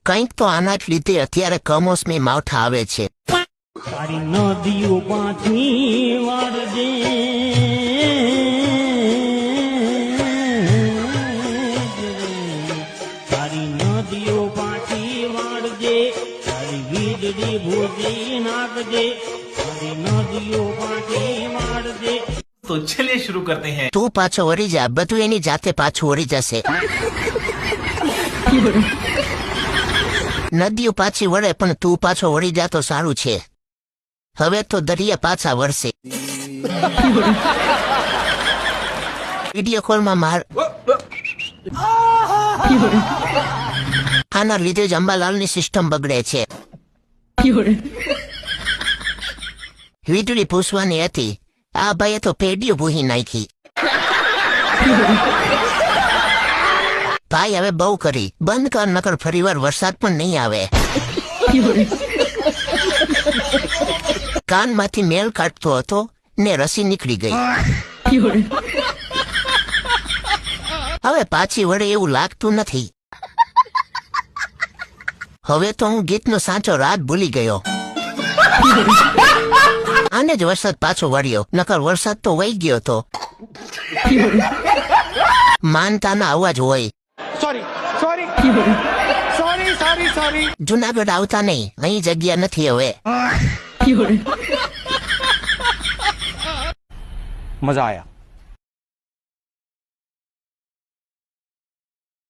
કંઈક તો આના જ લીધે અત્યારે કમોસમી માવઠા આવે છે. તારી નદીઓ પાછી વાળજે, તારી નદીઓ પાછી વાળજે, તારી વીજળી ભૂજી નાખજે, તારી નદીઓ પાછી વાળજે. तो चलिए शुरू करते हैं. તું પાછો વળી જા, બધું એની જાતે પાછું વળી જશે. નદીઓ પાછી વળે પણ તું પાછો વળી જા તો સારું છે. હવે તો દરિયા પાછા વળશે. વિડીયો કોલમાં માર આના લીધે જ અંબાલાલની સિસ્ટમ બગડે છે. વીજળી પૂછવાની હતી, આ ભાઈએ તો પેડીઓ ભૂહી નાખી. ભાઈ હવે બહુ કરી, બંધ કર નકર ફરીવાર વરસાદ પણ નહીં આવે. કાનમાંથી મેલ કાઢતો હતો ને રસી નીકળી ગઈ. હવે પાછી વળે એવું લાગતું નથી. હવે તો હું ગીતનો સાચો રાત ભૂલી ગયો. આને જ વરસાદ પાછો વળ્યો, નકર વરસાદ તો વહી ગયો તો. માનતાના અવાજ હોય. સોરી. જુનાગઢ આવતા નહીં, અહીં જગ્યા નથી હવે. मजा आया.